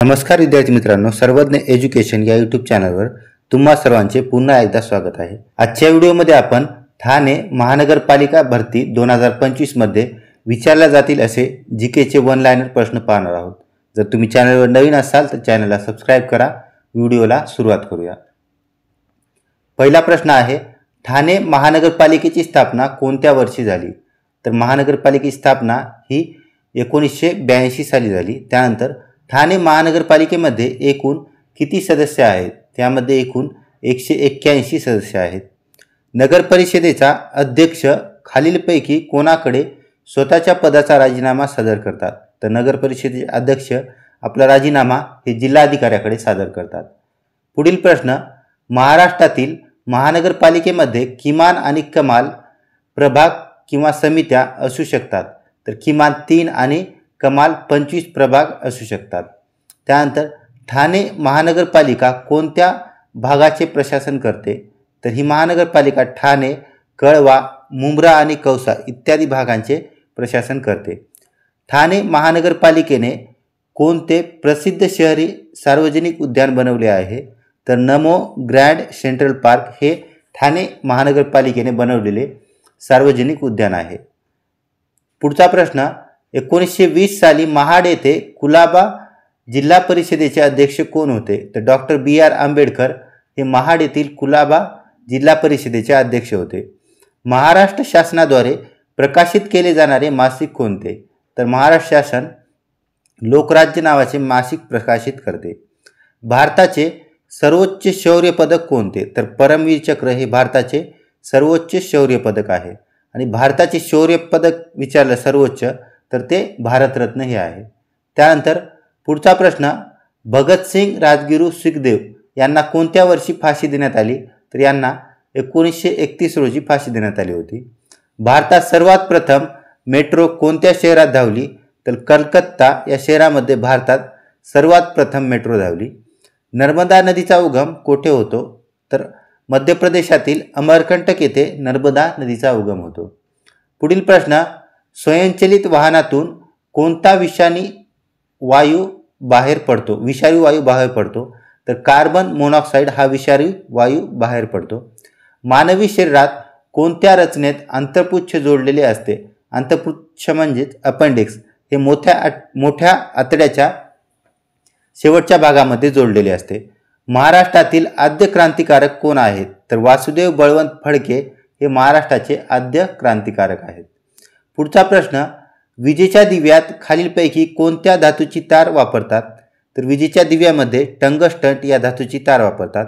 नमस्कार विद्यार्थी मित्रांनो, सर्वज्ञ एज्युकेशन या यूट्यूब चॅनलवर तुम्हा सर्वांचे पुन्हा एकदा स्वागत आहे। आजच्या व्हिडिओमध्ये आपण ठाणे महानगरपालिका भरती 2025 मध्ये विचारल्या जातील असे जीकेचे वन लाइनर प्रश्न पाहणार आहोत। जर तुम्ही चॅनलवर नवीन असाल तर चॅनलला सबस्क्राइब करा। व्हिडिओला सुरुवात करूया। पहिला प्रश्न आहे, ठाणे महानगरपालिकेची स्थापना कोणत्या वर्षी झाली? तर महानगरपालिकेची स्थापना ही 1982 साली झाली। त्यानंतर ठाणे महानगरपालिकेमध्ये एकूण किती सदस्य आहेत? त्यामध्ये एकूण 181 सदस्य आहेत। नगर परिषदेचा अध्यक्ष खालीलपैकी कोणाकडे स्वतःच्या पदाचा राजीनामा सादर करतात? तर नगर परिषदेचे अध्यक्ष आपला राजीनामा हे जिल्हाधिकाऱ्याकडे सादर करतात। पुढील प्रश्न, महाराष्ट्रातील महानगरपालिकेमध्ये किमान आणि कमाल प्रभाग किंवा समित्या असू शकतात? तर किमान 3 आणि कमाल 25 प्रभाग असू शकतात। त्यानंतर ठाणे महानगरपालिका कोणत्या भागाचे प्रशासन करते? तर ही महानगरपालिका ठाणे, कळवा, मुंब्रा आणि कौसा इत्यादी भागांचे प्रशासन करते। ठाणे महानगरपालिकेने कोणते प्रसिद्ध शहरी सार्वजनिक उद्यान बनवले आहे? तर नमो ग्रँड सेंट्रल पार्क हे ठाणे महानगरपालिकेने बनवलेले सार्वजनिक उद्यान आहे। पुढचा प्रश्न, 1920 साली महाड येथे कुलाबा जिल्हा परिषदेचे अध्यक्ष कोण होते? तर डॉक्टर BR आंबेडकर हे महाड येथील कुलाबा जिल्हा परिषदेचे अध्यक्ष होते। महाराष्ट्र शासनाद्वारे प्रकाशित केले जाणारे मासिक कोणते? तर महाराष्ट्र शासन लोकराज्य नावाचे मासिक प्रकाशित करते। भारताचे सर्वोच्च शौर्य पदक कोणते? तर परमवीर चक्र हे भारताचे सर्वोच्च शौर्य पदक आहे। आणि भारताचे शौर्य पदक विचारलं सर्वोच्च तर ते भारतरत्न हे आहे। त्यानंतर पुढचा प्रश्न, भगतसिंग, राजगुरू, सुखदेव यांना कोणत्या वर्षी फाशी देण्यात आली? तर यांना 1931 रोजी फाशी देण्यात आली होती। भारतात सर्वात प्रथम मेट्रो कोणत्या शहरात धावली? तर कलकत्ता या शहरामध्ये भारतात सर्वात प्रथम मेट्रो धावली। नर्मदा नदीचा उगम कोठे होतो? तर मध्य प्रदेशातील अमरकंटक येथे नर्मदा नदीचा उगम होतो। पुढील प्रश्न, स्वयंचलित वाहनातून कोणता विषारी वायू बाहेर पडतो? तर कार्बन मोनॉक्साईड हा विषारी वायू बाहेर पडतो। मानवी शरीरात कोणत्या रचनेत अंतःपुच्छ जोडलेले असते? अंतःपुच्छ म्हणजेच अपेंडिक्स हे मोठ्या आतड्याच्या शेवटच्या भागामध्ये जोडलेले असते। महाराष्ट्रातील आद्य क्रांतिकारक कोण आहेत? तर वासुदेव बळवंत फडके हे महाराष्ट्राचे आद्य क्रांतिकारक आहेत। पुढचा प्रश्न, विजेच्या दिव्यात खालीलपैकी कोणत्या धातूची तार वापरतात? तर विजेच्या दिव्यामध्ये टंगस्टन या धातूची तार वापरतात।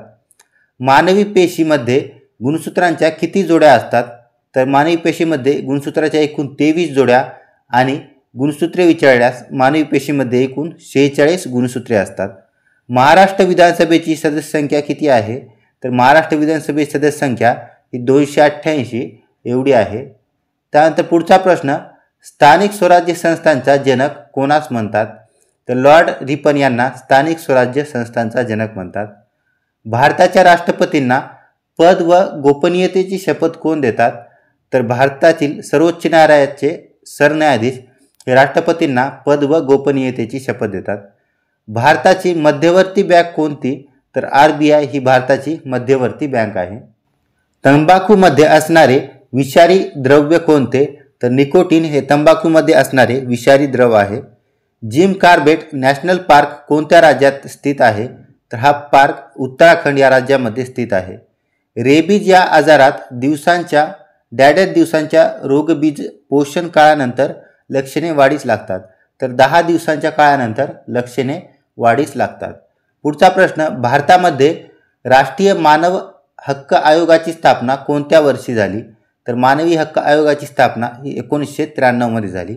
मानवी पेशीमध्ये गुणसूत्रांच्या किती जोड्या असतात? तर मानवी पेशीमध्ये गुणसूत्राच्या एकूण 23 जोड्या आणि गुणसूत्रे विचारल्यास मानवी पेशीमध्ये एकूण 46 गुणसूत्रे असतात। महाराष्ट्र विधानसभेची सदस्य संख्या किती आहे? तर महाराष्ट्र विधानसभेची सदस्य संख्या ही 288 एवढी आहे। त्यानंतर पुढचा प्रश्न, स्थानिक स्वराज्य संस्थांचा जनक कोणास म्हणतात? तर लॉर्ड रिपन यांना स्थानिक स्वराज्य संस्थांचा जनक म्हणतात। भारताच्या राष्ट्रपतींना पद व गोपनीयतेची शपथ कोण देतात? तर भारतातील सर्वोच्च न्यायालयाचे सरन्यायाधीश हे राष्ट्रपतींना पद व गोपनीयतेची शपथ देतात। भारताची मध्यवर्ती बँक कोणती? तर RBI ही भारताची मध्यवर्ती बँक आहे। तंबाखूमध्ये असणारे विषारी द्रव्य कोणते? तर निकोटीन हे तंबाखूमध्ये असणारे विषारी द्रव आहे। जिम कॉर्बेट नॅशनल पार्क कोणत्या राज्यात स्थित आहे? तर हा पार्क उत्तराखंड या राज्यामध्ये स्थित आहे। रेबीज या आजारात दिवसांच्या रोगबीज पोषण काळानंतर लक्षणे वाढीस लागतात? तर 10 दिवसांच्या काळानंतर लक्षणे वाढीस लागतात। पुढचा प्रश्न, भारतामध्ये राष्ट्रीय मानव हक्क आयोगाची स्थापना कोणत्या वर्षी झाली? तर मानवी हक्क आयोगाची स्थापना ही 1993 मध्ये झाली।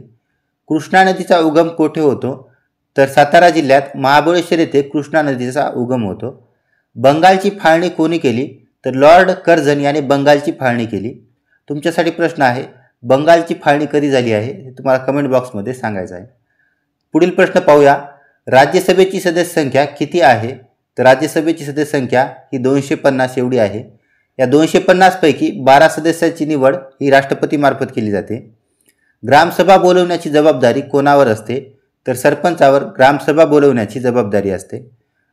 कृष्णा नदीचा उगम कोठे होतो? तर सातारा जिल्ह्यात महाबळेश्वर येथे कृष्णा नदीचा उगम होतो। बंगालची फाळणी कोणी केली? तर लॉर्ड कर्झन याने बंगालची फाळणी केली। तुमच्यासाठी प्रश्न आहे, बंगालची फाळणी कधी झाली आहे हे तुम्हाला कमेंट बॉक्समध्ये सांगायचं आहे। पुढील प्रश्न पाहूया, राज्यसभेची सदस्य संख्या किती आहे? तर राज्यसभेची सदस्य संख्या ही 250 एवढी आहे। या 250 पैकी 12 सदस्यांची निवड ही राष्ट्रपती मार्फत केली जाते। ग्रामसभा बोलवण्याची जबाबदारी कोणावर असते? तर सरपंचावर ग्रामसभा बोलवण्याची जबाबदारी असते.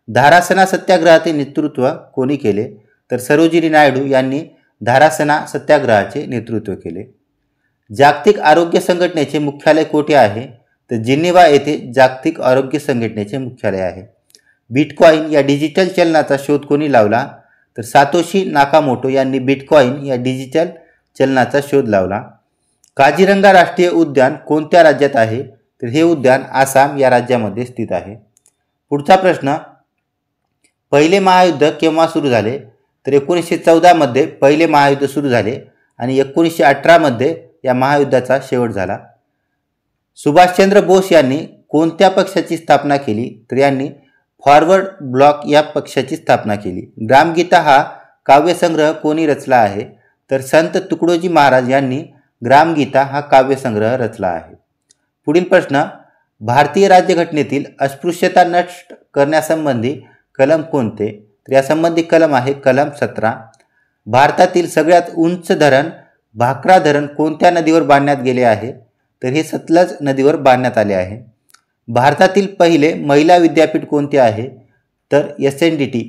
धारासना सत्याग्रहाचे नेतृत्व कोणी केले? तर सरोजिनी नायडू यांनी धारासना सत्याग्रहाचे नेतृत्व केले. जागतिक आरोग्य संघटनेचे मुख्यालय कोठे आहे? तर जिनिव्हा येथे जागतिक आरोग्य संघटनेचे मुख्यालय आहे. बिटकॉइन या डिजिटल चलनाचा शोध कोणी लावला? तर सातोशी नाकामोटो यांनी बिटकॉइन या डिजिटल चलनाचा शोध लावला. काझीरंगा राष्ट्रीय उद्यान कोणत्या राज्यात आहे? तर हे उद्यान आसाम या राज्यामध्ये स्थित आहे. पुढचा प्रश्न, पहिले महायुद्ध केव्हा सुरू झाले? तर 1914 मध्ये पहिले महायुद्ध सुरू झाले आणि 1918 मध्ये या महायुद्धाचा शेवट झाला. सुभाषचंद्र बोस यांनी कोणत्या पक्षाची स्थापना केली? तर यांनी फॉरवर्ड ब्लॉक या पक्षाची स्थापना केली. ग्रामगीता हा काव्यसंग्रह कोणी रचला आहे? तर संत तुकडोजी महाराज यांनी ग्रामगीता हा काव्यसंग्रह रचला आहे. पुढील प्रश्न, भारतीय राज्यघटनेतील अस्पृश्यता नष्ट करण्यासंबंधी कलम कोणते? तर यासंबंधी कलम आहे कलम 17. भारतातील सगळ्यात उंच धरण भाकरा धरण कोणत्या नदीवर बांधण्यात गेले आहे? तर हे सतलज नदीवर बांधण्यात आले आहे. भारतातील पहिले महिला विद्यापीठ कोणते आहे? तर SNDT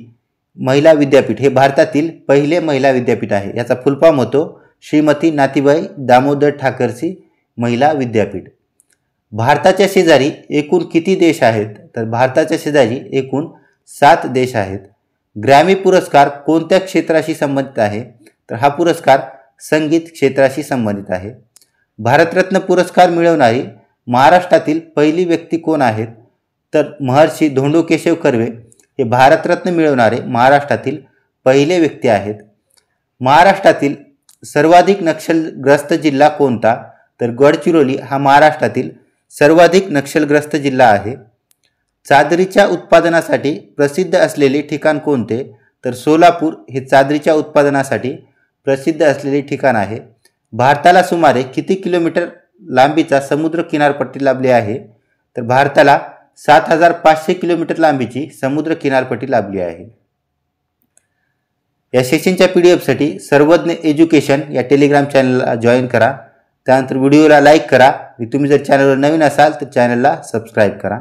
महिला विद्यापीठ हे भारतातील पहिले महिला विद्यापीठ आहे. याचा फुल फॉर्म होतो श्रीमती नाथीबाई दामोदर ठाकरसी महिला विद्यापीठ. भारताच्या शेजारी एकूण किती देश आहेत? तर भारताच्या शेजारी एकूण 7 देश आहेत. ग्रॅमी पुरस्कार कोणत्या क्षेत्राशी संबंधित आहे? तर हा पुरस्कार संगीत क्षेत्राशी संबंधित आहे. भारतरत्न पुरस्कार मिळवणारी महाराष्ट्रातील पहिली व्यक्ती कोण आहेत? तर महर्षी धोंडो केशव कर्वे हे भारतरत्न मिळवणारे महाराष्ट्रातील पहिले व्यक्ती आहेत. महाराष्ट्रातील सर्वाधिक नक्षलग्रस्त जिल्हा कोणता? तर गडचिरोली हा महाराष्ट्रातील सर्वाधिक नक्षलग्रस्त जिल्हा आहे. चादरीच्या उत्पादनासाठी प्रसिद्ध असलेले ठिकाण कोणते? तर सोलापूर हे चादरीच्या उत्पादनासाठी प्रसिद्ध असलेले ठिकाण आहे. भारताला सुमारे किती किलोमीटर लांबीचा समुद्र किनारपट्टी लाभली आहे? तर भारताला 7500 किलोमीटर लांबीची समुद्र किनारपट्टी लाभली आहे. या सेशनच्या PDF सर्वज्ञ एज्युकेशन या टेलिग्राम चॅनलला जॉईन करा. त्यानंतर व्हिडिओला लाईक करा. तुम्ही जर चॅनलवर नवीन असाल तर चॅनलला सबस्क्राईब करा.